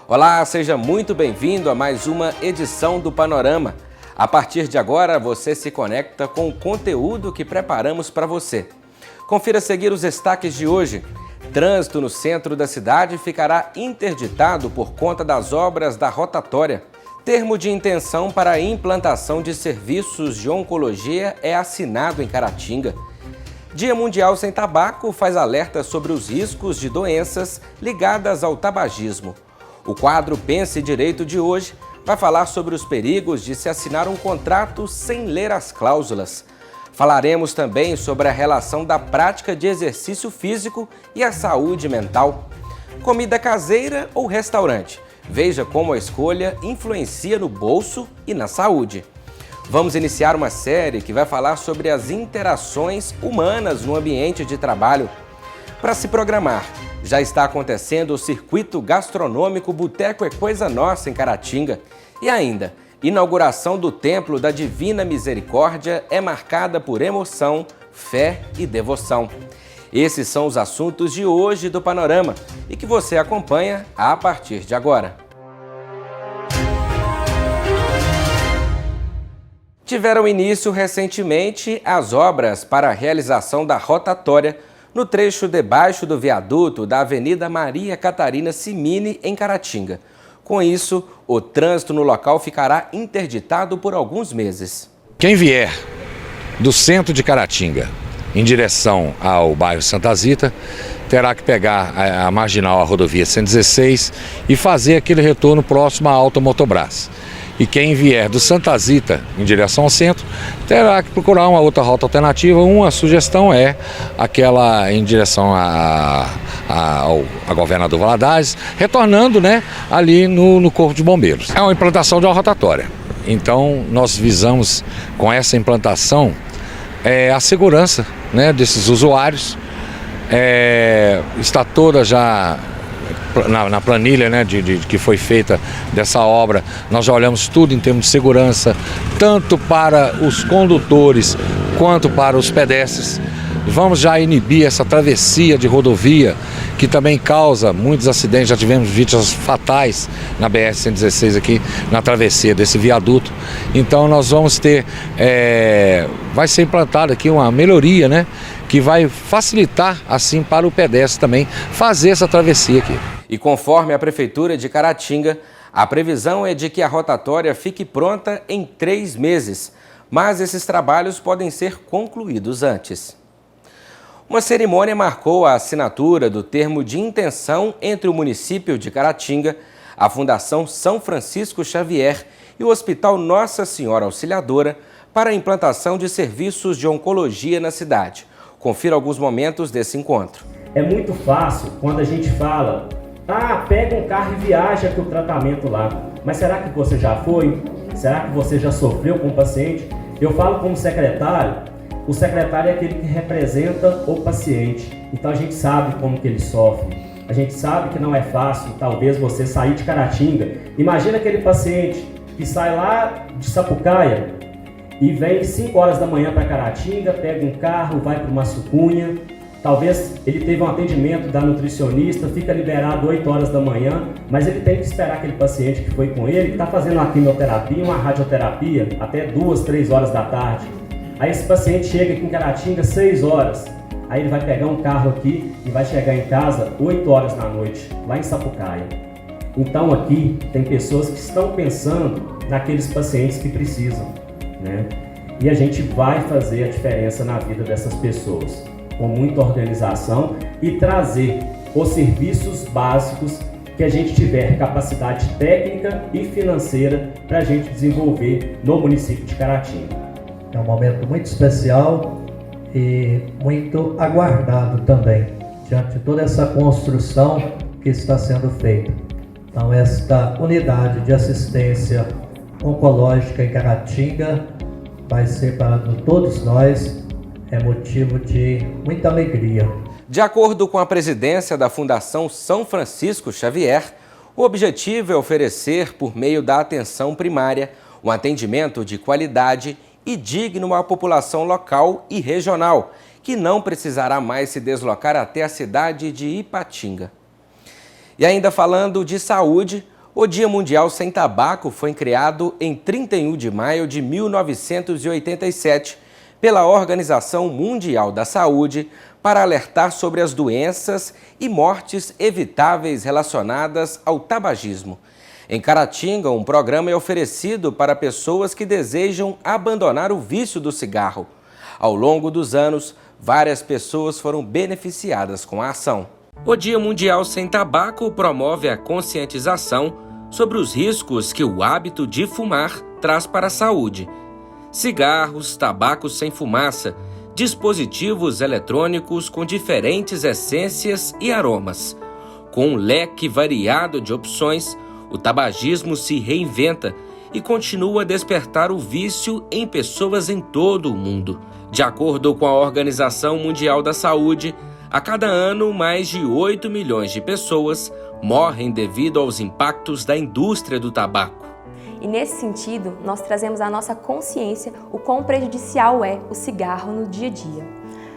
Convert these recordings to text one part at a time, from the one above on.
Olá, seja muito bem-vindo a mais uma edição do Panorama. A partir de agora, você se conecta com o conteúdo que preparamos para você. Confira a seguir os destaques de hoje. Trânsito no centro da cidade ficará interditado por conta das obras da rotatória. Termo de intenção para a implantação de serviços de oncologia é assinado em Caratinga. Dia Mundial Sem Tabaco faz alerta sobre os riscos de doenças ligadas ao tabagismo. O quadro Pense Direito de hoje vai falar sobre os perigos de se assinar um contrato sem ler as cláusulas. Falaremos também sobre a relação da prática de exercício físico e a saúde mental. Comida caseira ou restaurante? Veja como a escolha influencia no bolso e na saúde. Vamos iniciar uma série que vai falar sobre as interações humanas no ambiente de trabalho. Para se programar, já está acontecendo o circuito gastronômico Boteco é Coisa Nossa em Caratinga. E ainda, inauguração do Templo da Divina Misericórdia é marcada por emoção, fé e devoção. Esses são os assuntos de hoje do Panorama e que você acompanha a partir de agora. Tiveram início recentemente as obras para a realização da rotatória no trecho debaixo do viaduto da Avenida Maria Catarina Cimini, em Caratinga. Com isso, o trânsito no local ficará interditado por alguns meses. Quem vier do centro de Caratinga em direção ao bairro Santa Zita terá que pegar a marginal, a rodovia 116 e fazer aquele retorno próximo à Alta Motobrás. E quem vier do Santa Zita em direção ao centro terá que procurar uma outra rota alternativa. Uma sugestão é aquela em direção a Governador Valadares, retornando, ali no Corpo de Bombeiros. É uma implantação de uma rotatória. Então nós visamos com essa implantação a segurança, desses usuários. Está toda já na planilha que foi feita dessa obra. Nós já olhamos tudo em termos de segurança, tanto para os condutores quanto para os pedestres. Vamos já inibir essa travessia de rodovia que também causa muitos acidentes. Já tivemos vítimas fatais na BR-116 aqui na travessia desse viaduto. Então nós vamos ter, vai ser implantada aqui uma melhoria, que vai facilitar assim para o pedestre também fazer essa travessia aqui. E conforme a Prefeitura de Caratinga, a previsão é de que a rotatória fique pronta em 3 meses, mas esses trabalhos podem ser concluídos antes. Uma cerimônia marcou a assinatura do termo de intenção entre o município de Caratinga, a Fundação São Francisco Xavier e o Hospital Nossa Senhora Auxiliadora para a implantação de serviços de oncologia na cidade. Confira alguns momentos desse encontro. É muito fácil quando a gente fala, pega um carro e viaja para o tratamento lá. Mas será que você já foi? Será que você já sofreu com o paciente? Eu falo como secretário, o secretário é aquele que representa o paciente. Então a gente sabe como que ele sofre. A gente sabe que não é fácil, talvez, você sair de Caratinga. Imagina aquele paciente que sai lá de Sapucaia e vem 5 horas da manhã para Caratinga, pega um carro, vai para uma Sucunha. Talvez ele teve um atendimento da nutricionista, fica liberado 8 horas da manhã, mas ele tem que esperar aquele paciente que foi com ele, que está fazendo uma quimioterapia, uma radioterapia, até 2, 3 horas da tarde. Aí esse paciente chega aqui em Caratinga 6 horas, aí ele vai pegar um carro aqui e vai chegar em casa 8 horas da noite, lá em Sapucaia. Então aqui tem pessoas que estão pensando naqueles pacientes que precisam, E a gente vai fazer a diferença na vida dessas pessoas, com muita organização e trazer os serviços básicos que a gente tiver capacidade técnica e financeira para a gente desenvolver no município de Caratinga. É um momento muito especial e muito aguardado também, diante de toda essa construção que está sendo feita. Então, esta unidade de assistência oncológica em Caratinga vai ser para todos nós motivo de muita alegria. De acordo com a presidência da Fundação São Francisco Xavier, o objetivo é oferecer, por meio da atenção primária, um atendimento de qualidade e digno à população local e regional, que não precisará mais se deslocar até a cidade de Ipatinga. E ainda falando de saúde, O Dia Mundial Sem Tabaco foi criado em 31 de maio de 1987 pela Organização Mundial da Saúde para alertar sobre as doenças e mortes evitáveis relacionadas ao tabagismo. Em Caratinga, um programa é oferecido para pessoas que desejam abandonar o vício do cigarro. Ao longo dos anos, várias pessoas foram beneficiadas com a ação. O Dia Mundial Sem Tabaco promove a conscientização sobre os riscos que o hábito de fumar traz para a saúde. Cigarros, tabacos sem fumaça, dispositivos eletrônicos com diferentes essências e aromas. Com um leque variado de opções, o tabagismo se reinventa e continua a despertar o vício em pessoas em todo o mundo. De acordo com a Organização Mundial da Saúde, a cada ano, mais de 8 milhões de pessoas morrem devido aos impactos da indústria do tabaco. E nesse sentido, nós trazemos à nossa consciência o quão prejudicial é o cigarro no dia a dia.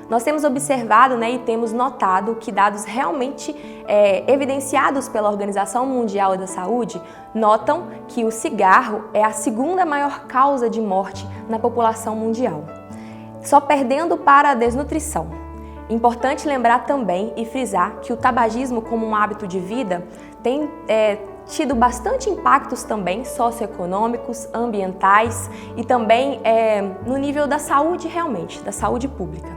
Nós temos observado, e temos notado que dados realmente evidenciados pela Organização Mundial da Saúde notam que o cigarro é a segunda maior causa de morte na população mundial, só perdendo para a desnutrição. Importante lembrar também e frisar que o tabagismo como um hábito de vida tem tido bastante impactos também socioeconômicos, ambientais e também no nível da saúde realmente, da saúde pública.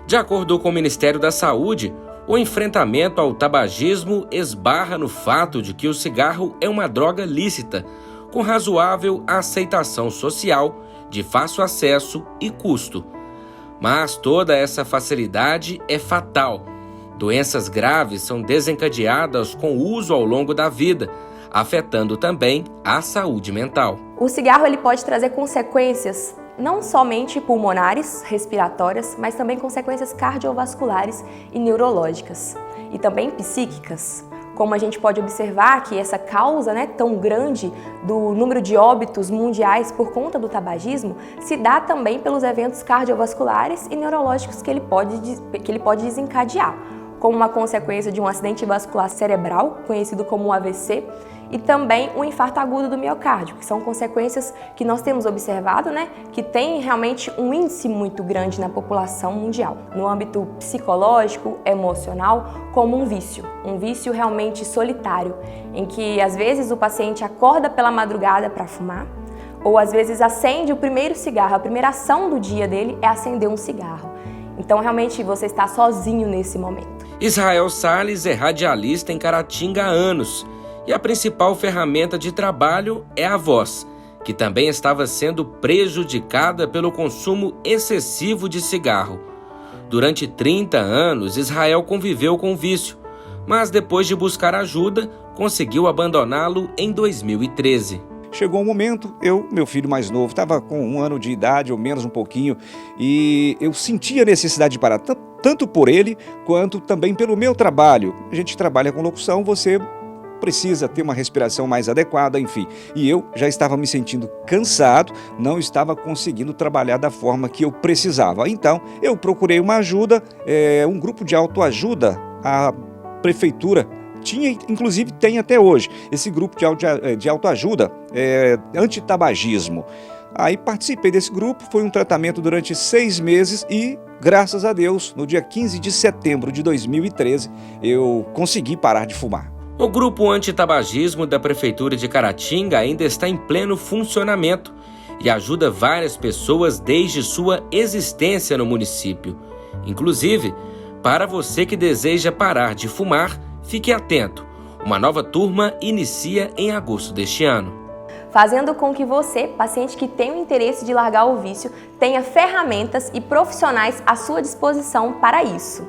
De acordo com o Ministério da Saúde, o enfrentamento ao tabagismo esbarra no fato de que o cigarro é uma droga lícita, com razoável aceitação social, de fácil acesso e custo. Mas toda essa facilidade é fatal. Doenças graves são desencadeadas com o uso ao longo da vida, afetando também a saúde mental. O cigarro ele pode trazer consequências não somente pulmonares, respiratórias, mas também consequências cardiovasculares e neurológicas, e também psíquicas. Como a gente pode observar que essa causa tão grande do número de óbitos mundiais por conta do tabagismo se dá também pelos eventos cardiovasculares e neurológicos que ele pode desencadear, como uma consequência de um acidente vascular cerebral, conhecido como um AVC, e também um infarto agudo do miocárdio, que são consequências que nós temos observado, que tem realmente um índice muito grande na população mundial, no âmbito psicológico, emocional, como um vício realmente solitário, em que às vezes o paciente acorda pela madrugada para fumar, ou às vezes acende o primeiro cigarro, a primeira ação do dia dele é acender um cigarro. Então realmente você está sozinho nesse momento. Israel Salles é radialista em Caratinga há anos e a principal ferramenta de trabalho é a voz, que também estava sendo prejudicada pelo consumo excessivo de cigarro. Durante 30 anos, Israel conviveu com o vício, mas depois de buscar ajuda, conseguiu abandoná-lo em 2013. Chegou um momento, meu filho mais novo, estava com 1 ano de idade ou menos um pouquinho, e eu sentia a necessidade de parar, tanto por ele quanto também pelo meu trabalho. A gente trabalha com locução, você precisa ter uma respiração mais adequada, enfim. E eu já estava me sentindo cansado, não estava conseguindo trabalhar da forma que eu precisava. Então, eu procurei uma ajuda, um grupo de autoajuda, a prefeitura tinha, inclusive tem até hoje, esse grupo de autoajuda, antitabagismo. Aí participei desse grupo, foi um tratamento durante 6 meses e, graças a Deus, no dia 15 de setembro de 2013, eu consegui parar de fumar. O grupo antitabagismo da Prefeitura de Caratinga ainda está em pleno funcionamento e ajuda várias pessoas desde sua existência no município. Inclusive, para você que deseja parar de fumar, fique atento. Uma nova turma inicia em agosto deste ano. Fazendo com que você, paciente que tem o interesse de largar o vício, tenha ferramentas e profissionais à sua disposição para isso.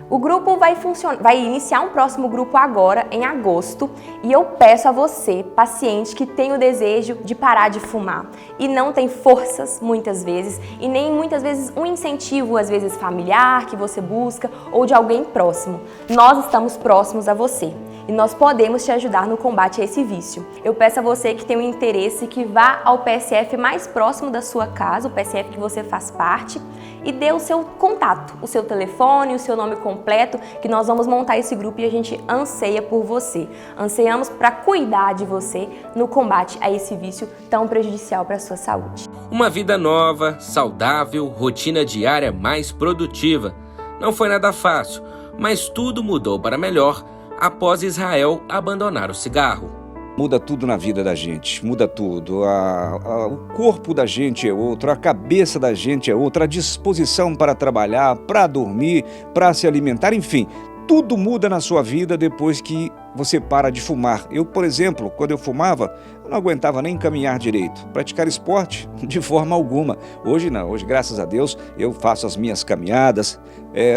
O grupo vai iniciar um próximo grupo agora, em agosto, e eu peço a você, paciente que tem o desejo de parar de fumar e não tem forças, muitas vezes, e nem muitas vezes um incentivo, às vezes familiar, que você busca, ou de alguém próximo. Nós estamos próximos a você e nós podemos te ajudar no combate a esse vício. Eu peço a você que tem um interesse que vá ao PSF mais próximo da sua casa, o PSF que você faz parte, e dê o seu contato, o seu telefone, o seu nome completo, completo que nós vamos montar esse grupo e a gente anseia por você. Anseiamos para cuidar de você no combate a esse vício tão prejudicial para a sua saúde. Uma vida nova, saudável, rotina diária mais produtiva. Não foi nada fácil, mas tudo mudou para melhor após Israel abandonar o cigarro. Muda tudo na vida da gente, muda tudo. O corpo da gente é outro, a cabeça da gente é outra, a disposição para trabalhar, para dormir, para se alimentar, enfim, tudo muda na sua vida depois que você para de fumar. Eu, por exemplo, quando eu fumava, eu não aguentava nem caminhar direito, praticar esporte de forma alguma. Hoje não, hoje, graças a Deus, eu faço as minhas caminhadas.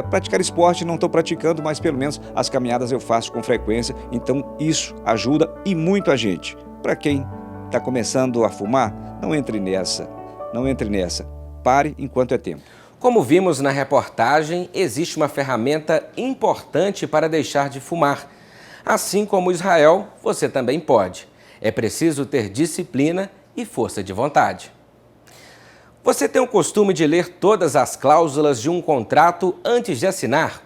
Praticar esporte não estou praticando, mas pelo menos as caminhadas eu faço com frequência, então isso ajuda e muito a gente. Para quem está começando a fumar, não entre nessa, pare enquanto é tempo. Como vimos na reportagem, existe uma ferramenta importante para deixar de fumar. Assim como Israel, você também pode. É preciso ter disciplina e força de vontade. Você tem o costume de ler todas as cláusulas de um contrato antes de assinar?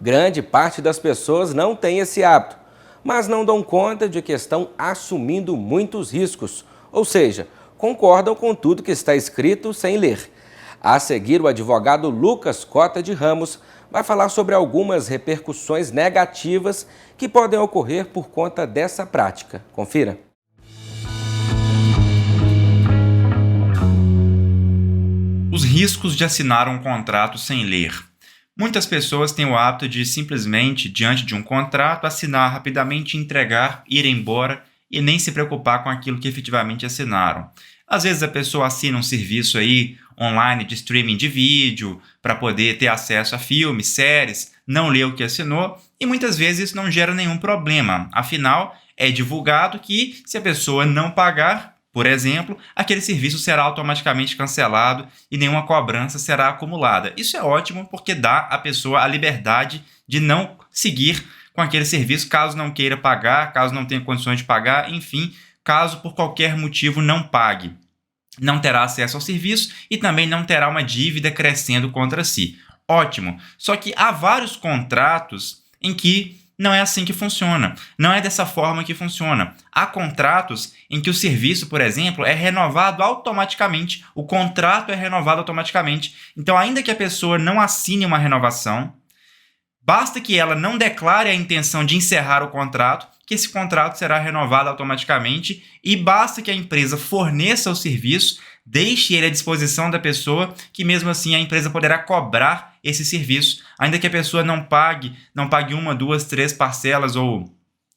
Grande parte das pessoas não tem esse hábito, mas não dão conta de que estão assumindo muitos riscos, ou seja, concordam com tudo que está escrito sem ler. A seguir, o advogado Lucas Cota de Ramos vai falar sobre algumas repercussões negativas que podem ocorrer por conta dessa prática. Confira. Os riscos de assinar um contrato sem ler. Muitas pessoas têm o hábito de simplesmente, diante de um contrato, assinar rapidamente, entregar, ir embora e nem se preocupar com aquilo que efetivamente assinaram. Às vezes a pessoa assina um serviço aí online de streaming de vídeo para poder ter acesso a filmes, séries, não lê o que assinou e muitas vezes isso não gera nenhum problema. Afinal, é divulgado que se a pessoa não pagar, por exemplo, aquele serviço será automaticamente cancelado e nenhuma cobrança será acumulada. Isso é ótimo porque dá à pessoa a liberdade de não seguir com aquele serviço caso não queira pagar, caso não tenha condições de pagar, enfim, caso por qualquer motivo não pague. Não terá acesso ao serviço e também não terá uma dívida crescendo contra si. Ótimo! Só que há vários contratos em que não é assim que funciona. Não é dessa forma que funciona. Há contratos em que o serviço, por exemplo, é renovado automaticamente. O contrato é renovado automaticamente. Então, ainda que a pessoa não assine uma renovação, basta que ela não declare a intenção de encerrar o contrato, que esse contrato será renovado automaticamente e basta que a empresa forneça o serviço, deixe ele à disposição da pessoa, que mesmo assim a empresa poderá cobrar esse serviço, ainda que a pessoa não pague 1, 2, 3 parcelas ou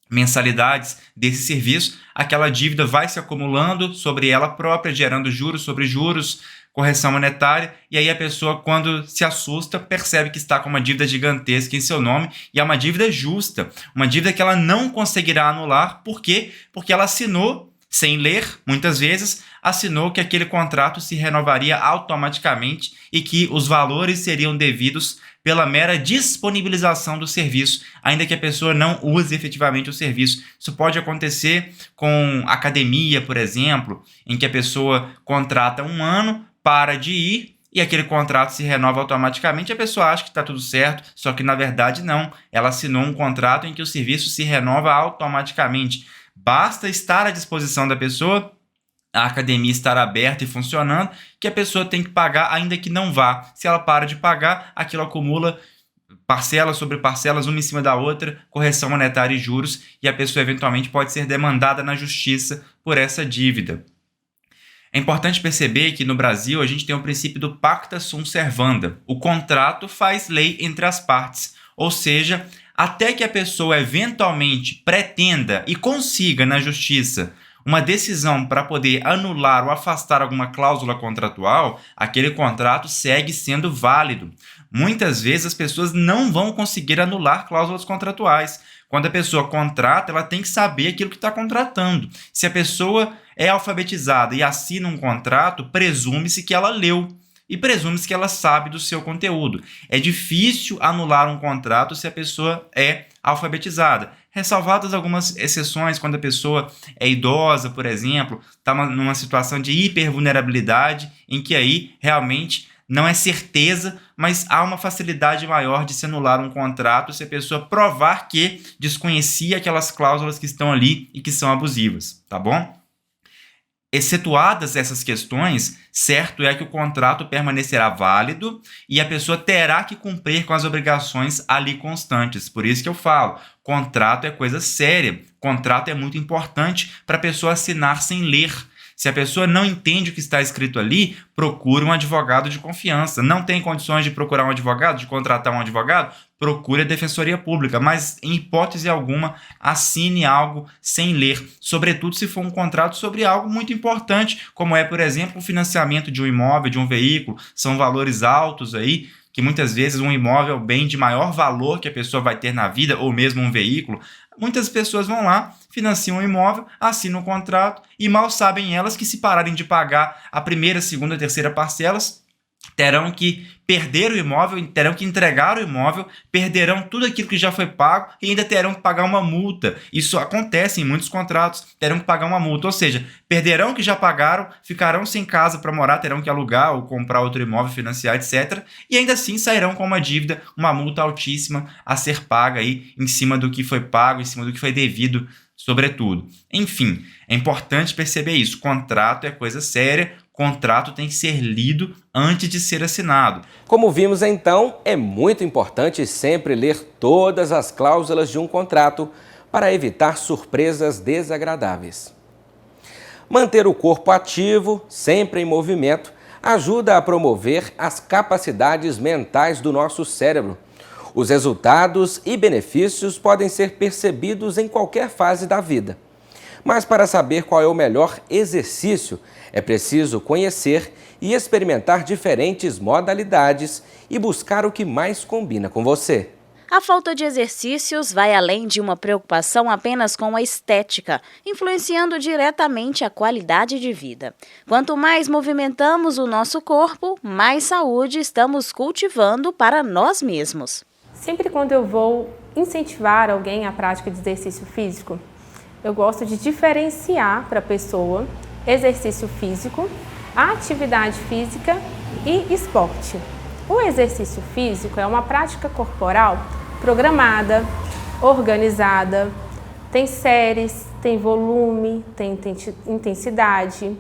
mensalidades desse serviço, aquela dívida vai se acumulando sobre ela própria, gerando juros sobre juros, correção monetária, e aí a pessoa, quando se assusta, percebe que está com uma dívida gigantesca em seu nome, e é uma dívida justa, uma dívida que ela não conseguirá anular. Por quê? Porque ela assinou, sem ler, muitas vezes, assinou que aquele contrato se renovaria automaticamente e que os valores seriam devidos pela mera disponibilização do serviço, ainda que a pessoa não use efetivamente o serviço. Isso pode acontecer com academia, por exemplo, em que a pessoa contrata 1 ano, para de ir e aquele contrato se renova automaticamente, a pessoa acha que está tudo certo, só que na verdade não. Ela assinou um contrato em que o serviço se renova automaticamente. Basta estar à disposição da pessoa, a academia estar aberta e funcionando, que a pessoa tem que pagar ainda que não vá. Se ela para de pagar, aquilo acumula parcelas sobre parcelas, uma em cima da outra, correção monetária e juros, e a pessoa eventualmente pode ser demandada na justiça por essa dívida. É importante perceber que no Brasil a gente tem o princípio do pacta sunt servanda. O contrato faz lei entre as partes, ou seja, até que a pessoa eventualmente pretenda e consiga na justiça uma decisão para poder anular ou afastar alguma cláusula contratual, aquele contrato segue sendo válido. Muitas vezes as pessoas não vão conseguir anular cláusulas contratuais. Quando a pessoa contrata, ela tem que saber aquilo que está contratando. Se a pessoa é alfabetizada e assina um contrato, presume-se que ela leu e presume-se que ela sabe do seu conteúdo. É difícil anular um contrato se a pessoa é alfabetizada. Ressalvadas algumas exceções, quando a pessoa é idosa, por exemplo, está numa situação de hipervulnerabilidade, em que aí realmente não é certeza, mas há uma facilidade maior de se anular um contrato se a pessoa provar que desconhecia aquelas cláusulas que estão ali e que são abusivas, tá bom? Excetuadas essas questões, certo é que o contrato permanecerá válido e a pessoa terá que cumprir com as obrigações ali constantes. Por isso que eu falo, contrato é coisa séria, contrato é muito importante para a pessoa assinar sem ler. Se a pessoa não entende o que está escrito ali, procure um advogado de confiança. Não tem condições de procurar um advogado, de contratar um advogado? Procure a Defensoria Pública, mas em hipótese alguma, assine algo sem ler, sobretudo se for um contrato sobre algo muito importante, como é, por exemplo, o financiamento de um imóvel, de um veículo. São valores altos aí, que muitas vezes um imóvel é o bem de maior valor que a pessoa vai ter na vida, ou mesmo um veículo. Muitas pessoas vão lá, financiam um imóvel, assinam um contrato e mal sabem elas que se pararem de pagar a primeira, segunda, terceira parcelas, terão que perder o imóvel, terão que entregar o imóvel, perderão tudo aquilo que já foi pago e ainda terão que pagar uma multa. Isso acontece em muitos contratos, terão que pagar uma multa, ou seja, perderão o que já pagaram, ficarão sem casa para morar, terão que alugar ou comprar outro imóvel, financiar, etc. E ainda assim sairão com uma dívida, uma multa altíssima a ser paga aí em cima do que foi pago, em cima do que foi devido, sobretudo. Enfim, é importante perceber isso, contrato é coisa séria, contrato tem que ser lido antes de ser assinado. Como vimos então, é muito importante sempre ler todas as cláusulas de um contrato para evitar surpresas desagradáveis. Manter o corpo ativo, sempre em movimento, ajuda a promover as capacidades mentais do nosso cérebro. Os resultados e benefícios podem ser percebidos em qualquer fase da vida. Mas para saber qual é o melhor exercício, é preciso conhecer e experimentar diferentes modalidades e buscar o que mais combina com você. A falta de exercícios vai além de uma preocupação apenas com a estética, influenciando diretamente a qualidade de vida. Quanto mais movimentamos o nosso corpo, mais saúde estamos cultivando para nós mesmos. Sempre quando eu vou incentivar alguém à prática de exercício físico, eu gosto de diferenciar para a pessoa exercício físico, atividade física e esporte. O exercício físico é uma prática corporal programada, organizada, tem séries, tem volume, tem intensidade,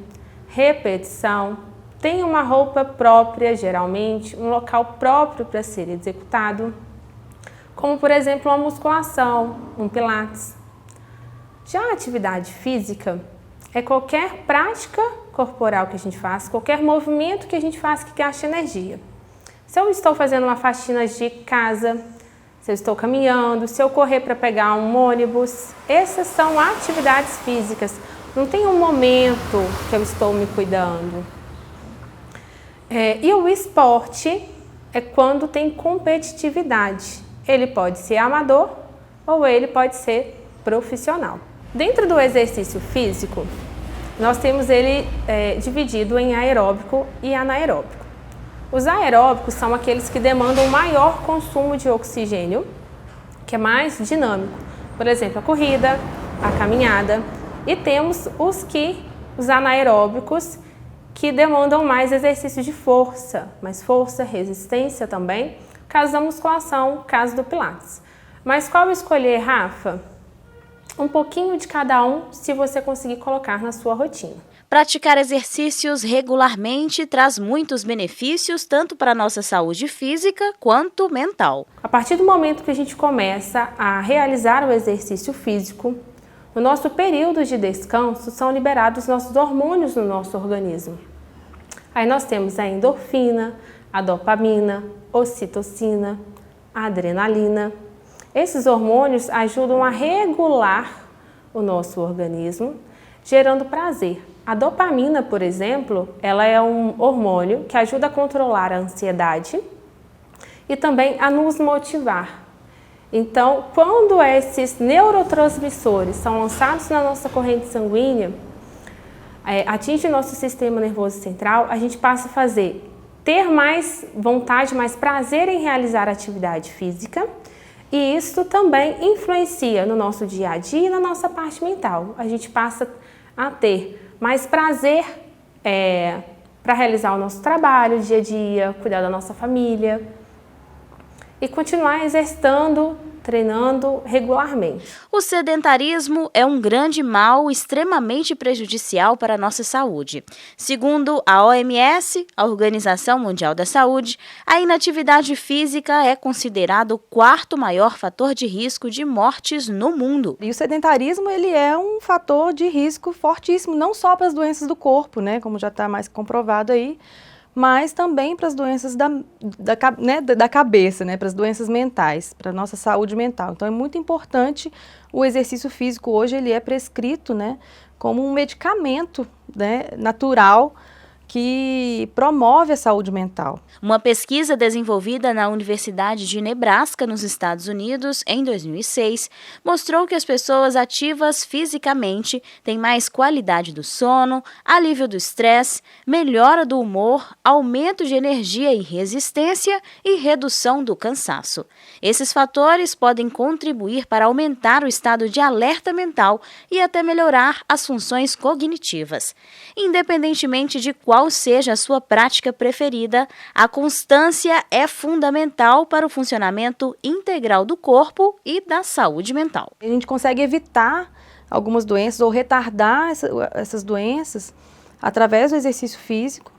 repetição, tem uma roupa própria, geralmente, um local próprio para ser executado, como por exemplo uma musculação, um pilates. Já a atividade física é qualquer prática corporal que a gente faz, qualquer movimento que a gente faz que gaste energia. Se eu estou fazendo uma faxina de casa, se eu estou caminhando, se eu correr para pegar um ônibus, essas são atividades físicas. Não tem um momento que eu estou me cuidando. E o esporte é quando tem competitividade. Ele pode ser amador ou ele pode ser profissional. Dentro do exercício físico, nós temos ele dividido em aeróbico e anaeróbico. Os aeróbicos são aqueles que demandam maior consumo de oxigênio, que é mais dinâmico. Por exemplo, a corrida, a caminhada. E temos os anaeróbicos, que demandam mais exercício de força, resistência também, caso da musculação, caso do pilates. Mas qual escolher, Rafa? Um pouquinho de cada um, se você conseguir colocar na sua rotina. Praticar exercícios regularmente traz muitos benefícios, tanto para a nossa saúde física quanto mental. A partir do momento que a gente começa a realizar o exercício físico, no nosso período de descanso são liberados nossos hormônios no nosso organismo. Aí nós temos a endorfina, a dopamina, ocitocina, a adrenalina. Esses hormônios ajudam a regular o nosso organismo, gerando prazer. A dopamina, por exemplo, ela é um hormônio que ajuda a controlar a ansiedade e também a nos motivar. Então, quando esses neurotransmissores são lançados na nossa corrente sanguínea, atinge o nosso sistema nervoso central, a gente passa a ter mais vontade, mais prazer em realizar a atividade física. E isso também influencia no nosso dia a dia e na nossa parte mental. A gente passa a ter mais prazer para realizar o nosso trabalho, dia a dia, cuidar da nossa família e continuar exercitando, treinando regularmente. O sedentarismo é um grande mal extremamente prejudicial para a nossa saúde. Segundo a OMS, a Organização Mundial da Saúde, a inatividade física é considerado o 4º maior fator de risco de mortes no mundo. E o sedentarismo ele é um fator de risco fortíssimo, não só para as doenças do corpo, né, como já está mais comprovado aí, mas também para as doenças da cabeça, né, para as doenças mentais, para a nossa saúde mental. Então é muito importante o exercício físico. Hoje ele é prescrito, né, como um medicamento, né, natural que promove a saúde mental. Uma pesquisa desenvolvida na Universidade de Nebraska, nos Estados Unidos, em 2006, mostrou que as pessoas ativas fisicamente têm mais qualidade do sono, alívio do estresse, melhora do humor, aumento de energia e resistência e redução do cansaço. Esses fatores podem contribuir para aumentar o estado de alerta mental e até melhorar as funções cognitivas. Independentemente de qual seja a sua prática preferida, a constância é fundamental para o funcionamento integral do corpo e da saúde mental. A gente consegue evitar algumas doenças ou retardar essas doenças através do exercício físico,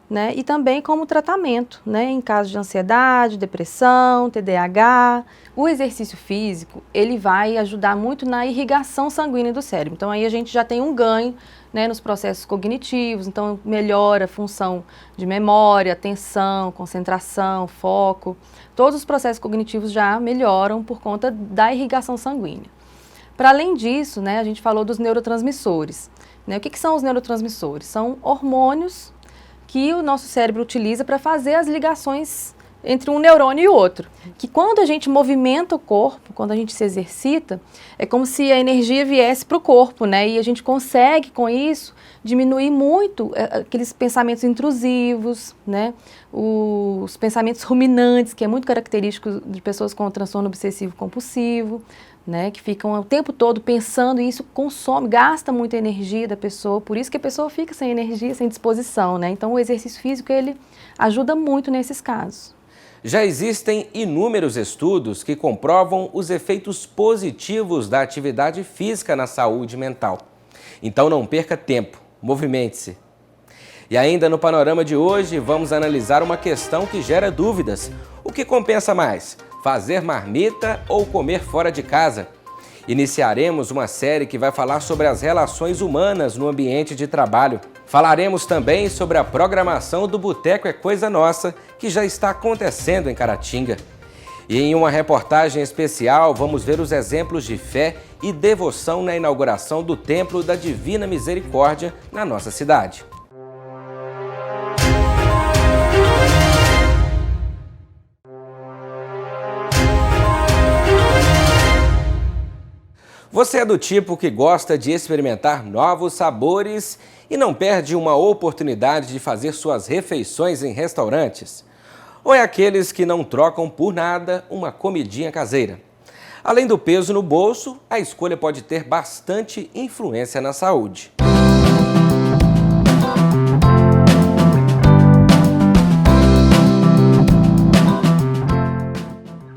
né? E também como tratamento, né? Em caso de ansiedade, depressão, TDAH. O exercício físico, ele vai ajudar muito na irrigação sanguínea do cérebro. Então aí a gente já tem um ganho, né, nos processos cognitivos, então melhora a função de memória, atenção, concentração, foco. Todos os processos cognitivos já melhoram por conta da irrigação sanguínea. Para além disso, né, a gente falou dos neurotransmissores. Né? O que são os neurotransmissores? São hormônios que o nosso cérebro utiliza para fazer as ligações entre um neurônio e outro. Que quando a gente movimenta o corpo, quando a gente se exercita, é como se a energia viesse para o corpo, né? E a gente consegue, com isso, diminuir muito aqueles pensamentos intrusivos, né? Os pensamentos ruminantes, que é muito característico de pessoas com transtorno obsessivo-compulsivo, né, que ficam o tempo todo pensando, e isso consome, gasta muita energia da pessoa, por isso que a pessoa fica sem energia, sem disposição, né? Então o exercício físico ele ajuda muito nesses casos. Já existem inúmeros estudos que comprovam os efeitos positivos da atividade física na saúde mental. Então não perca tempo, movimente-se. E ainda no panorama de hoje, vamos analisar uma questão que gera dúvidas. O que compensa mais? Fazer marmita ou comer fora de casa? Iniciaremos uma série que vai falar sobre as relações humanas no ambiente de trabalho. Falaremos também sobre a programação do Boteco é Coisa Nossa, que já está acontecendo em Caratinga. E em uma reportagem especial, vamos ver os exemplos de fé e devoção na inauguração do Templo da Divina Misericórdia na nossa cidade. Você é do tipo que gosta de experimentar novos sabores e não perde uma oportunidade de fazer suas refeições em restaurantes? Ou é aqueles que não trocam por nada uma comidinha caseira? Além do peso no bolso, a escolha pode ter bastante influência na saúde.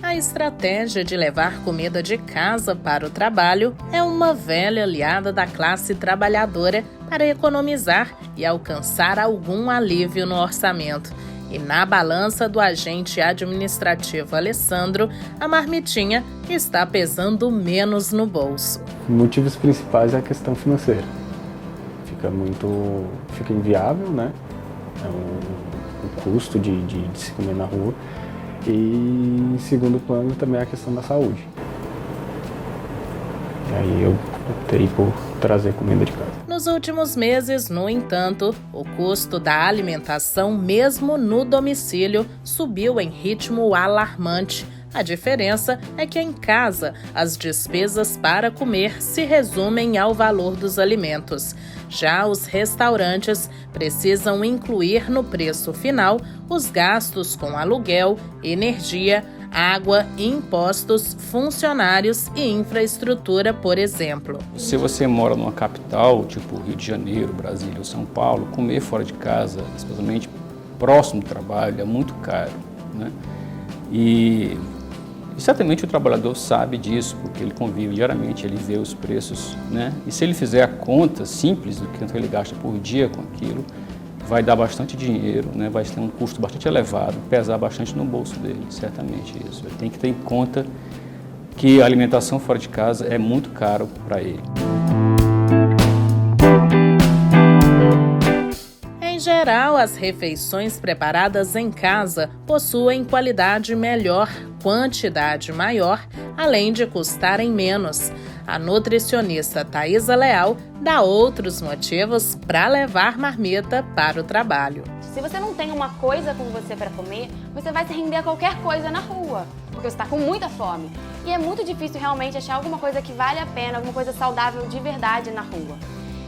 A estratégia de levar comida de casa para o trabalho é uma velha aliada da classe trabalhadora para economizar e alcançar algum alívio no orçamento. E na balança do agente administrativo Alessandro, a marmitinha está pesando menos no bolso. Motivos principais é a questão financeira. Fica inviável, né? É o custo de se comer na rua. E em segundo plano também a questão da saúde. E aí eu optei por trazer comida de casa. Nos últimos meses, no entanto, o custo da alimentação, mesmo no domicílio, subiu em ritmo alarmante. A diferença é que em casa, as despesas para comer se resumem ao valor dos alimentos. Já os restaurantes precisam incluir no preço final os gastos com aluguel, energia, água, impostos, funcionários e infraestrutura, por exemplo. Se você mora numa capital, tipo Rio de Janeiro, Brasília ou São Paulo, comer fora de casa, especialmente próximo do trabalho, é muito caro, né? E certamente o trabalhador sabe disso, porque ele convive diariamente, ele vê os preços, né? E se ele fizer a conta simples do que ele gasta por dia com aquilo, vai dar bastante dinheiro, né? Vai ter um custo bastante elevado, pesar bastante no bolso dele, certamente isso. Ele tem que ter em conta que a alimentação fora de casa é muito caro para ele. Em geral, as refeições preparadas em casa possuem qualidade melhor, quantidade maior, além de custarem menos. A nutricionista Thaisa Leal dá outros motivos para levar marmita para o trabalho. Se você não tem uma coisa com você para comer, você vai se render a qualquer coisa na rua, porque você está com muita fome. E é muito difícil realmente achar alguma coisa que vale a pena, alguma coisa saudável de verdade na rua.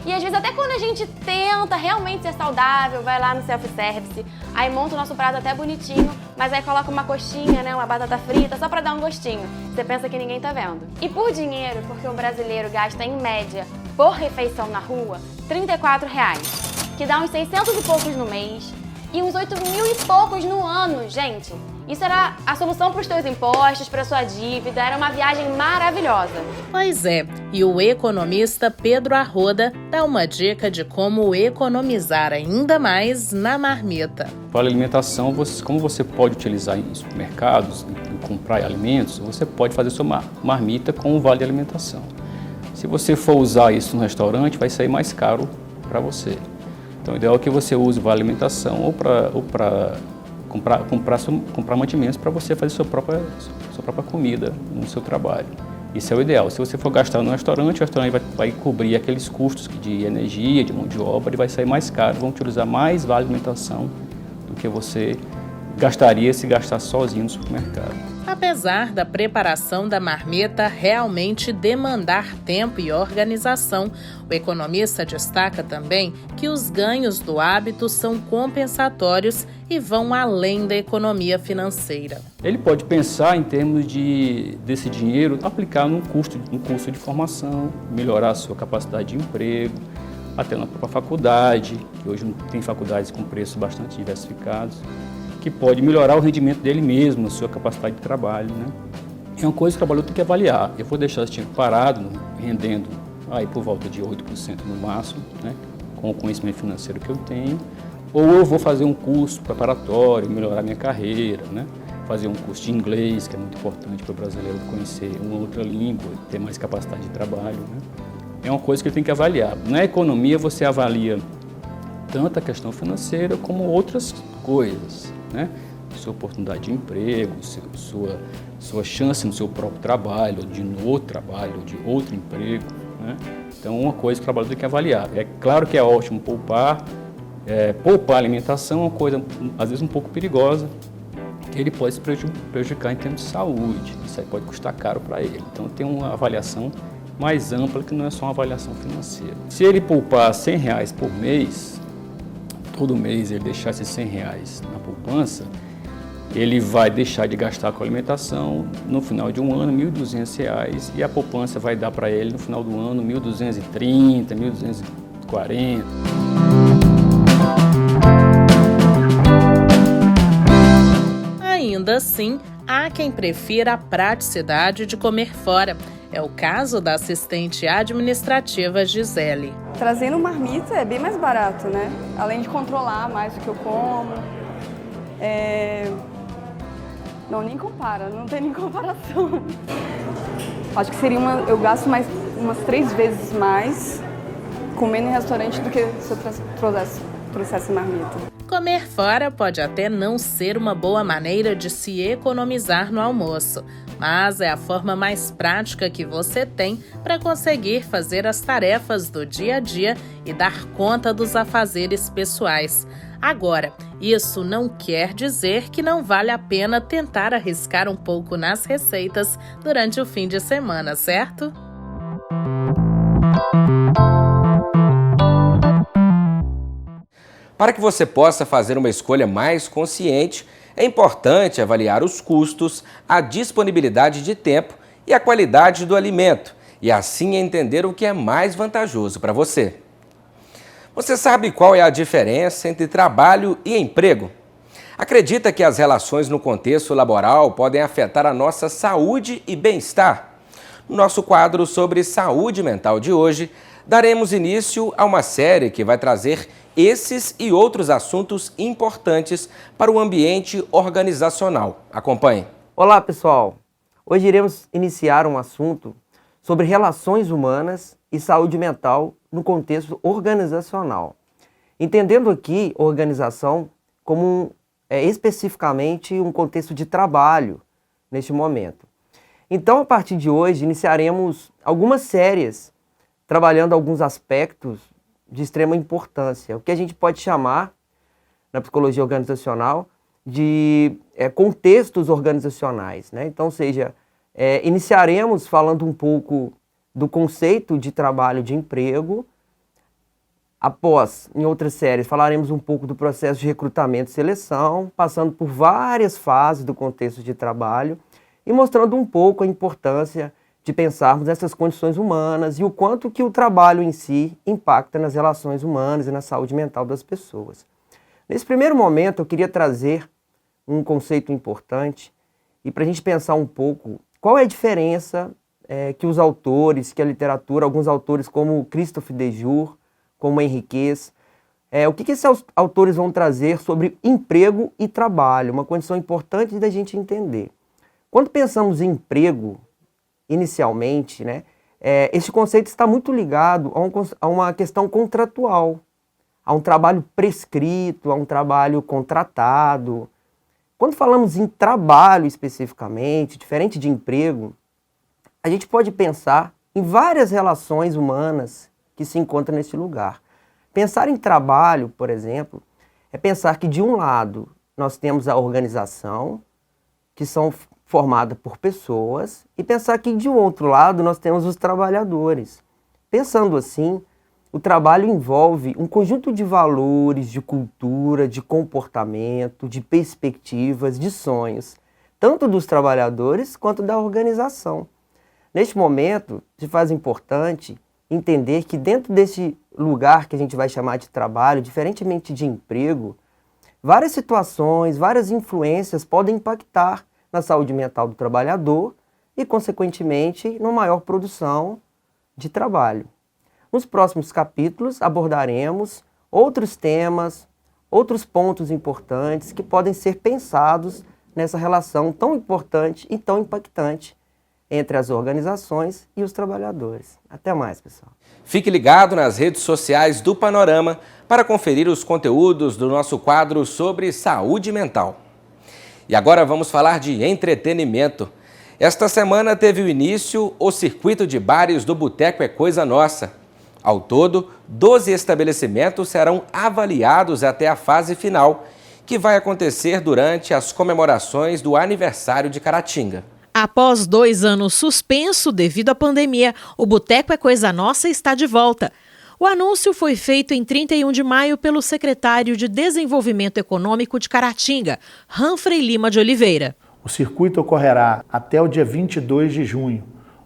E às vezes até quando a gente tenta realmente ser saudável, vai lá no self-service, aí monta o nosso prato até bonitinho, mas aí coloca uma coxinha, né, uma batata frita, só pra dar um gostinho. Você pensa que ninguém tá vendo. E por dinheiro, porque o brasileiro gasta em média, por refeição na rua, R$34, que dá uns 600 e poucos no mês e uns 8 mil e poucos no ano, gente. Isso era a solução para os teus impostos, para sua dívida, era uma viagem maravilhosa. Pois é, e o economista Pedro Arruda dá uma dica de como economizar ainda mais na marmita. Para a alimentação, como você pode utilizar em supermercados, em comprar alimentos, você pode fazer sua marmita com o vale alimentação. Se você for usar isso no restaurante, vai sair mais caro para você. Então, o ideal é que você use o vale alimentação ou para comprar mantimentos para você fazer sua própria comida no seu trabalho. Isso é o ideal. Se você for gastar no restaurante, o restaurante vai cobrir aqueles custos de energia, de mão de obra, e vai sair mais caro. Vão utilizar mais vale alimentação do que você gastaria se gastar sozinho no supermercado. Apesar da preparação da marmita realmente demandar tempo e organização, o economista destaca também que os ganhos do hábito são compensatórios e vão além da economia financeira. Ele pode pensar em termos desse dinheiro aplicar num curso de formação, melhorar a sua capacidade de emprego, até na própria faculdade, que hoje tem faculdades com preços bastante diversificados, que pode melhorar o rendimento dele mesmo, a sua capacidade de trabalho, né? É uma coisa que o trabalhador tem que avaliar. Eu vou deixar esse dinheiro parado, rendendo aí por volta de 8% no máximo, né? Com o conhecimento financeiro que eu tenho, ou eu vou fazer um curso preparatório, melhorar minha carreira, né? Fazer um curso de inglês, que é muito importante para o brasileiro conhecer uma outra língua, ter mais capacidade de trabalho, né? É uma coisa que ele tem que avaliar. Na economia você avalia tanto a questão financeira como outras coisas, né? Sua oportunidade de emprego, sua chance no seu próprio trabalho, ou de no outro trabalho, ou de outro emprego, né? Então, uma coisa que o trabalhador tem que avaliar. É claro que é ótimo poupar, poupar alimentação é uma coisa, às vezes, um pouco perigosa, que ele pode se prejudicar em termos de saúde. Isso aí pode custar caro para ele. Então, tem uma avaliação mais ampla que não é só uma avaliação financeira. Se ele poupar R$100 por mês, todo mês ele deixar esses R$100 na poupança, ele vai deixar de gastar com alimentação no final de um ano R$1.200 e a poupança vai dar para ele no final do ano R$1.230, R$1.240. Ainda assim, há quem prefira a praticidade de comer fora. É o caso da assistente administrativa Gisele. Trazendo marmita é bem mais barato, né? Além de controlar mais o que eu como. Não, nem compara, não tem nem comparação. Acho que seria eu gasto umas 3 vezes mais comendo em restaurante do que se eu trouxesse marmita. Comer fora pode até não ser uma boa maneira de se economizar no almoço, mas é a forma mais prática que você tem para conseguir fazer as tarefas do dia a dia e dar conta dos afazeres pessoais. Agora, isso não quer dizer que não vale a pena tentar arriscar um pouco nas receitas durante o fim de semana, certo? Para que você possa fazer uma escolha mais consciente, É importante avaliar os custos, a disponibilidade de tempo e a qualidade do alimento, e assim entender o que é mais vantajoso para você. Você sabe qual é a diferença entre trabalho e emprego? Acredita que as relações no contexto laboral podem afetar a nossa saúde e bem-estar? No nosso quadro sobre saúde mental de hoje, daremos início a uma série que vai trazer esses e outros assuntos importantes para o ambiente organizacional. Acompanhe. Olá, pessoal! Hoje iremos iniciar um assunto sobre relações humanas e saúde mental no contexto organizacional. Entendendo aqui organização como especificamente um contexto de trabalho neste momento. Então, a partir de hoje, iniciaremos algumas séries trabalhando alguns aspectos de extrema importância, o que a gente pode chamar, na psicologia organizacional, de contextos organizacionais, né? Então, ou seja, iniciaremos falando um pouco do conceito de trabalho de emprego. Após, em outras séries, falaremos um pouco do processo de recrutamento e seleção, passando por várias fases do contexto de trabalho e mostrando um pouco a importância de pensarmos nessas condições humanas e o quanto que o trabalho em si impacta nas relações humanas e na saúde mental das pessoas. Nesse primeiro momento, eu queria trazer um conceito importante e para a gente pensar um pouco qual é a diferença que os autores, que a literatura, alguns autores como Christophe Dejour, como Henriquez, o que esses autores vão trazer sobre emprego e trabalho, uma condição importante da gente entender. Quando pensamos em emprego, inicialmente, né, esse conceito está muito ligado a uma questão contratual, a um trabalho prescrito, a um trabalho contratado. Quando falamos em trabalho especificamente, diferente de emprego, a gente pode pensar em várias relações humanas que se encontram nesse lugar. Pensar em trabalho, por exemplo, é pensar que de um lado nós temos a organização, que são formada por pessoas, e pensar que de outro lado nós temos os trabalhadores. Pensando assim, o trabalho envolve um conjunto de valores, de cultura, de comportamento, de perspectivas, de sonhos, tanto dos trabalhadores quanto da organização. Neste momento, se faz importante entender que dentro desse lugar que a gente vai chamar de trabalho, diferentemente de emprego, várias situações, várias influências podem impactar na saúde mental do trabalhador e, consequentemente, numa maior produção de trabalho. Nos próximos capítulos abordaremos outros temas, outros pontos importantes que podem ser pensados nessa relação tão importante e tão impactante entre as organizações e os trabalhadores. Até mais, pessoal. Fique ligado nas redes sociais do Panorama para conferir os conteúdos do nosso quadro sobre saúde mental. E agora vamos falar de entretenimento. Esta semana teve o início o Circuito de Bares do Boteco é Coisa Nossa. Ao todo, 12 estabelecimentos serão avaliados até a fase final, que vai acontecer durante as comemorações do aniversário de Caratinga. Após 2 anos suspenso devido à pandemia, o Boteco é Coisa Nossa está de volta. O anúncio foi feito em 31 de maio pelo secretário de Desenvolvimento Econômico de Caratinga, Humphrey Lima de Oliveira. O circuito ocorrerá até o dia 22 de junho,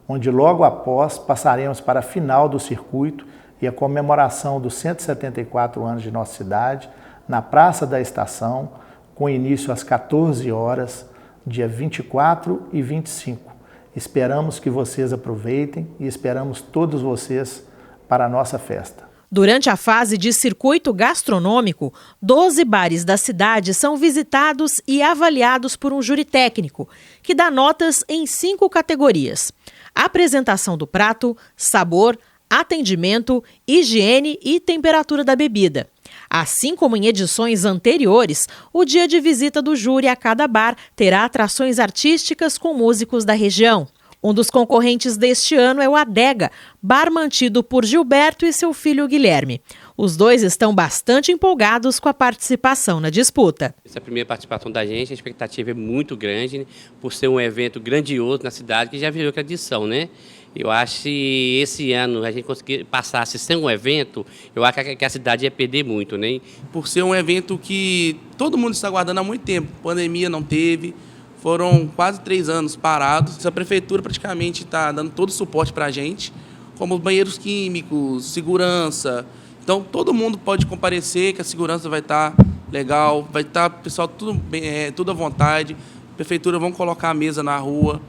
onde logo após passaremos para a final do circuito e a comemoração dos 174 anos de nossa cidade, na Praça da Estação, com início às 14 horas, dia 24 e 25. Esperamos que vocês aproveitem e esperamos todos vocês para a nossa festa. Durante a fase de circuito gastronômico, 12 bares da cidade são visitados e avaliados por um júri técnico, que dá notas em 5 categorias: apresentação do prato, sabor, atendimento, higiene e temperatura da bebida. Assim como em edições anteriores, o dia de visita do júri a cada bar terá atrações artísticas com músicos da região. Um dos concorrentes deste ano é o Adega, bar mantido por Gilberto e seu filho Guilherme. Os dois estão bastante empolgados com a participação na disputa. Essa é a primeira participação da gente, a expectativa é muito grande, né, por ser um evento grandioso na cidade, que já virou tradição, né? Eu acho que esse ano a gente conseguir passasse sem um evento, eu acho que a cidade ia perder muito, né? Por ser um evento que todo mundo está aguardando há muito tempo. Pandemia não teve, foram quase 3 anos parados. A prefeitura praticamente está dando todo o suporte para a gente, como banheiros químicos, segurança. Então todo mundo pode comparecer, que a segurança vai estar legal, vai estar pessoal tudo bem, tudo à vontade. A prefeitura vão colocar a mesa na rua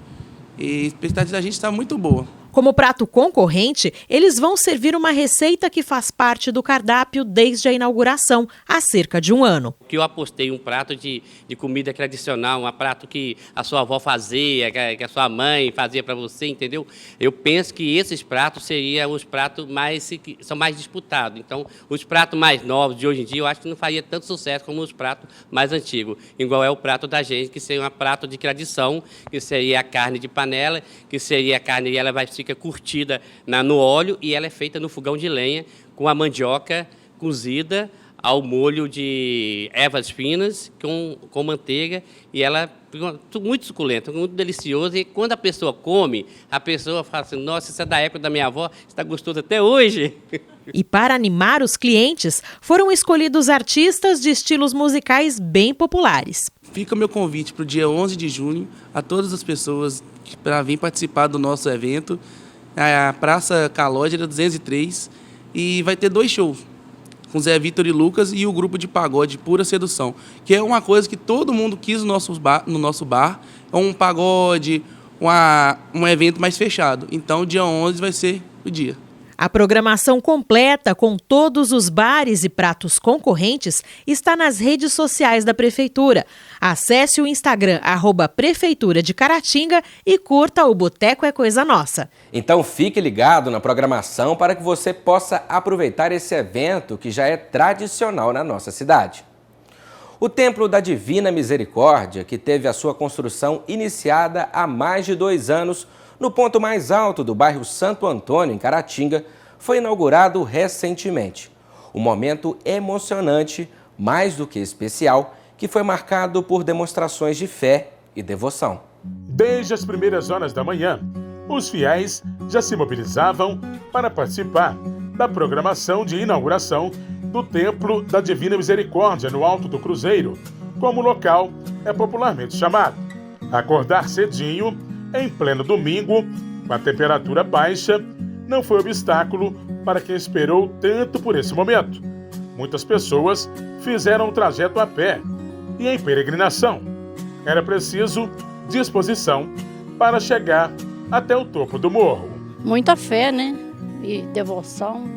e a expectativa da gente está muito boa. Como prato concorrente, eles vão servir uma receita que faz parte do cardápio desde a inauguração, há cerca de um ano. Que eu apostei um prato de comida tradicional, um prato que a sua avó fazia, que a sua mãe fazia para você, entendeu? Eu penso que esses pratos seriam os pratos que são mais disputados. Então, os pratos mais novos de hoje em dia, eu acho que não faria tanto sucesso como os pratos mais antigos. Igual é o prato da gente, que seria um prato de tradição, que seria a carne de panela, que seria a carne e ela vai ficar curtida no óleo e ela é feita no fogão de lenha com a mandioca cozida ao molho de ervas finas com manteiga e ela muito suculenta, muito delicioso. E quando a pessoa come, a pessoa fala assim, nossa, isso é da época da minha avó, está gostoso até hoje. E para animar os clientes, foram escolhidos artistas de estilos musicais bem populares. Fica o meu convite para o dia 11 de junho a todas as pessoas para vir participar do nosso evento, a Praça Calódera 203, e vai ter 2 shows, com Zé Vitor e Lucas e o grupo de pagode Pura Sedução, que é uma coisa que todo mundo quis no nosso bar, é um pagode, um evento mais fechado. Então, dia 11 vai ser o dia. A programação completa com todos os bares e pratos concorrentes está nas redes sociais da Prefeitura. Acesse o Instagram @Prefeitura de Caratinga e curta o Boteco é Coisa Nossa. Então fique ligado na programação para que você possa aproveitar esse evento que já é tradicional na nossa cidade. O Templo da Divina Misericórdia, que teve a sua construção iniciada há mais de 2 anos, no ponto mais alto do bairro Santo Antônio, em Caratinga, foi inaugurado recentemente. Um momento emocionante, mais do que especial, que foi marcado por demonstrações de fé e devoção. Desde as primeiras horas da manhã, os fiéis já se mobilizavam para participar da programação de inauguração do Templo da Divina Misericórdia, no Alto do Cruzeiro, como o local é popularmente chamado. Acordar cedinho, em pleno domingo, com a temperatura baixa, não foi obstáculo para quem esperou tanto por esse momento. Muitas pessoas fizeram o trajeto a pé e em peregrinação. Era preciso disposição para chegar até o topo do morro. Muita fé, né? E devoção,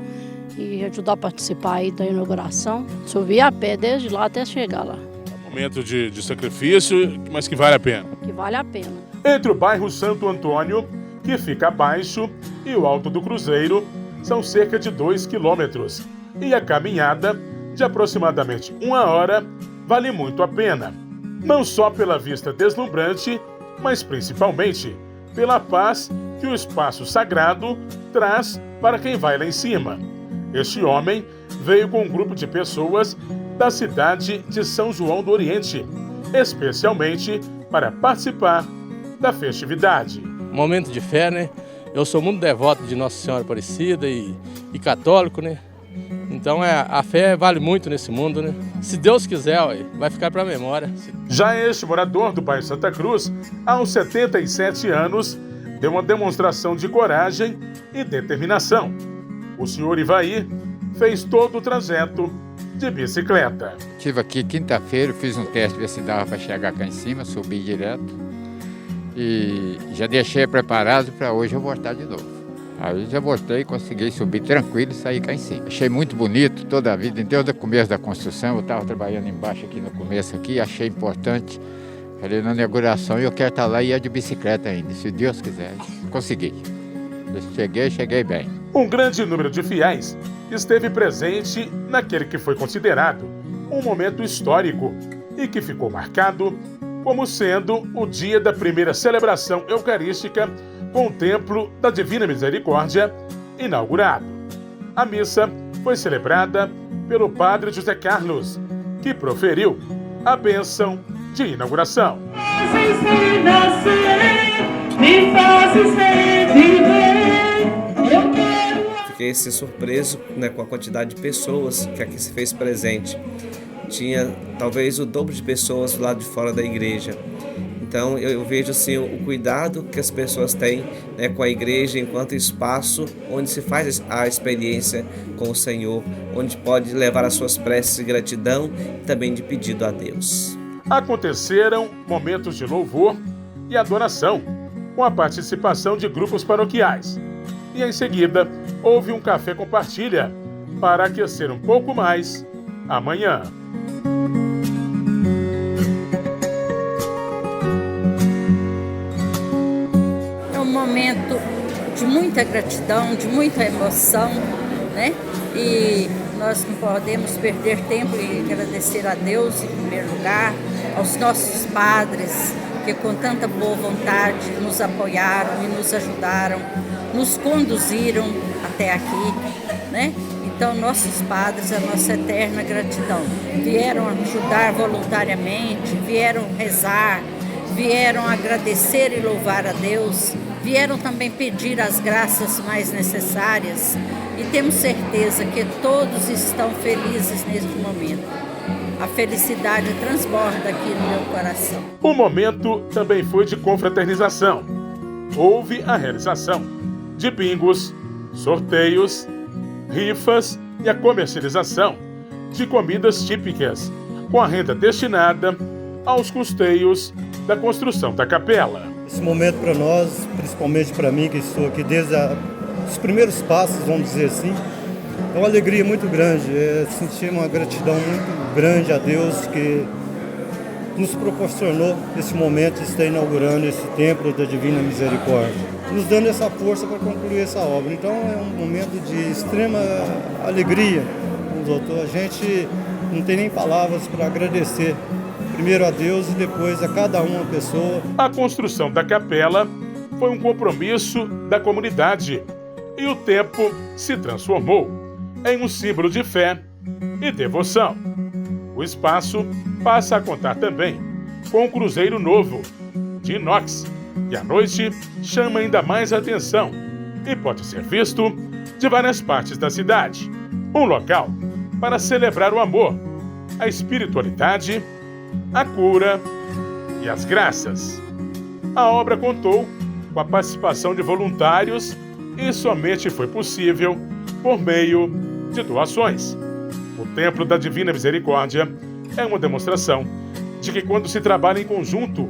e ajudar a participar aí da inauguração. Subir a pé desde lá até chegar lá. Momento de sacrifício, mas que vale a pena. Que vale a pena. Entre o bairro Santo Antônio, que fica abaixo, e o Alto do Cruzeiro, são cerca de 2 quilômetros. E a caminhada, de aproximadamente 1 hora, vale muito a pena. Não só pela vista deslumbrante, mas principalmente pela paz que o espaço sagrado traz para quem vai lá em cima. Este homem veio com um grupo de pessoas da cidade de São João do Oriente, especialmente para participar da festividade. Momento de fé, né? Eu sou muito devoto de Nossa Senhora Aparecida e católico, né? Então a fé vale muito nesse mundo, né? Se Deus quiser, vai ficar para a memória. Já este morador do bairro Santa Cruz, aos 77 anos, deu uma demonstração de coragem e determinação. O senhor Ivaí fez todo o trajeto de bicicleta. Estive aqui quinta-feira, fiz um teste, ver se dava para chegar cá em cima, subi direto. E já deixei preparado para hoje eu voltar de novo. Aí já voltei, consegui subir tranquilo e sair cá em cima. Achei muito bonito toda a vida, desde o começo da construção. Eu estava trabalhando embaixo aqui no começo, aqui, achei importante. Falei na inauguração e eu quero estar lá e ir de bicicleta ainda, se Deus quiser. Consegui. Cheguei bem. Um grande número de fiéis esteve presente naquele que foi considerado um momento histórico e que ficou marcado como sendo o dia da primeira celebração eucarística com o Templo da Divina Misericórdia inaugurado. A missa foi celebrada pelo padre José Carlos, que proferiu a bênção de inauguração. Me fazes viver. fiquei assim, surpreso, né, com a quantidade de pessoas que aqui se fez presente. Tinha talvez o dobro de pessoas do lado de fora da igreja. Então eu vejo assim, o cuidado que as pessoas têm, né, com a igreja enquanto espaço onde se faz a experiência com o Senhor, onde pode levar as suas preces de gratidão e também de pedido a Deus. Aconteceram momentos de louvor e adoração, com a participação de grupos paroquiais. E em seguida, houve um café com partilha para aquecer um pouco mais amanhã. É um momento de muita gratidão, de muita emoção, né? E nós não podemos perder tempo em agradecer a Deus em primeiro lugar, aos nossos padres que com tanta boa vontade nos apoiaram e nos ajudaram, nos conduziram até aqui, né? Então, nossos padres, a nossa eterna gratidão. Vieram ajudar voluntariamente, vieram rezar, vieram agradecer e louvar a Deus, vieram também pedir as graças mais necessárias e temos certeza que todos estão felizes neste momento. A felicidade transborda aqui no meu coração. O momento também foi de confraternização. Houve a realização de bingos, sorteios, rifas e a comercialização de comidas típicas, com a renda destinada aos custeios da construção da capela. Esse momento para nós, principalmente para mim, que estou aqui desde os primeiros passos, vamos dizer assim, é uma alegria muito grande, sentir uma gratidão muito grande a Deus que nos proporcionou esse momento de estar inaugurando esse Templo da Divina Misericórdia, nos dando essa força para concluir essa obra. Então é um momento de extrema alegria, doutor. A gente não tem nem palavras para agradecer, primeiro a Deus e depois a cada uma pessoa. A construção da capela foi um compromisso da comunidade e o tempo se transformou em um símbolo de fé e devoção. O espaço passa a contar também com um cruzeiro novo, de inox, que à noite chama ainda mais atenção e pode ser visto de várias partes da cidade. Um local para celebrar o amor, a espiritualidade, a cura e as graças. A obra contou com a participação de voluntários e somente foi possível por meio de doações. O Templo da Divina Misericórdia é uma demonstração de que quando se trabalha em conjunto,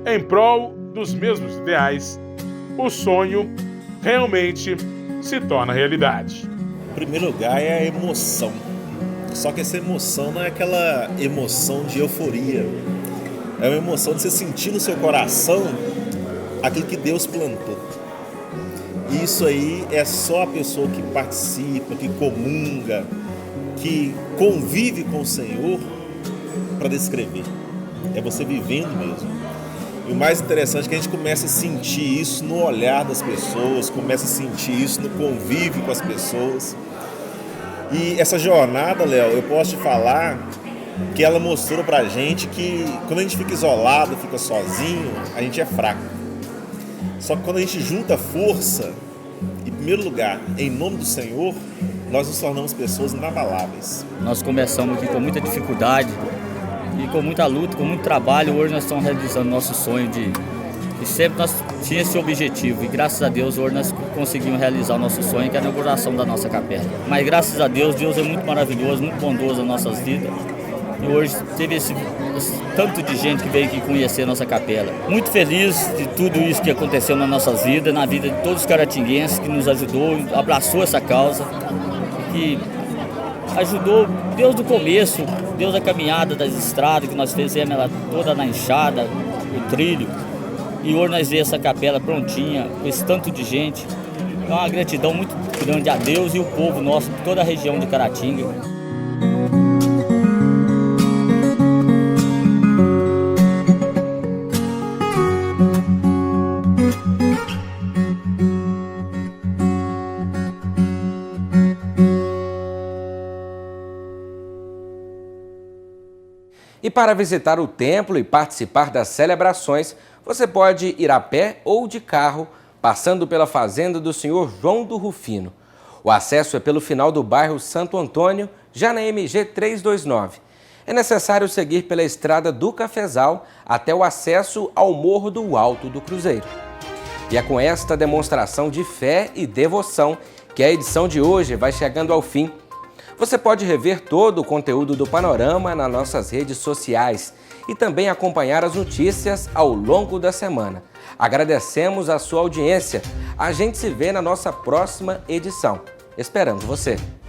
em prol dos mesmos ideais, o sonho realmente se torna realidade. Em primeiro lugar é a emoção. Só que essa emoção não é aquela emoção de euforia. É uma emoção de você sentir no seu coração aquilo que Deus plantou. E isso aí é só a pessoa que participa, que comunga, que convive com o Senhor para descrever. É você vivendo mesmo. E o mais interessante é que a gente começa a sentir isso no olhar das pessoas, começa a sentir isso no convívio com as pessoas. E essa jornada, Léo, eu posso te falar que ela mostrou pra gente que quando a gente fica isolado, fica sozinho, a gente é fraco. Só que quando a gente junta força, em primeiro lugar, em nome do Senhor, nós nos tornamos pessoas inabaláveis. Nós começamos aqui com muita dificuldade e com muita luta, com muito trabalho. Hoje nós estamos realizando nosso sonho e sempre nós tínhamos esse objetivo. E graças a Deus hoje nós conseguimos realizar o nosso sonho, que é a inauguração da nossa capela. Mas graças a Deus, Deus é muito maravilhoso, muito bondoso nas nossas vidas. E hoje teve esse tanto de gente que veio aqui conhecer a nossa capela. Muito feliz de tudo isso que aconteceu nas nossas vidas, na vida de todos os caratinguenses que nos ajudou, abraçou essa causa, que ajudou desde o começo, desde a caminhada das estradas que nós fizemos ela toda na enxada, o trilho. E hoje nós vemos essa capela prontinha, com esse tanto de gente. É uma gratidão muito grande a Deus e o povo nosso, toda a região de Caratinga. E para visitar o templo e participar das celebrações, você pode ir a pé ou de carro, passando pela fazenda do senhor João do Rufino. O acesso é pelo final do bairro Santo Antônio, já na MG 329. É necessário seguir pela estrada do Cafezal até o acesso ao Morro do Alto do Cruzeiro. E é com esta demonstração de fé e devoção que a edição de hoje vai chegando ao fim. Você pode rever todo o conteúdo do Panorama nas nossas redes sociais e também acompanhar as notícias ao longo da semana. Agradecemos a sua audiência. A gente se vê na nossa próxima edição. Esperamos você!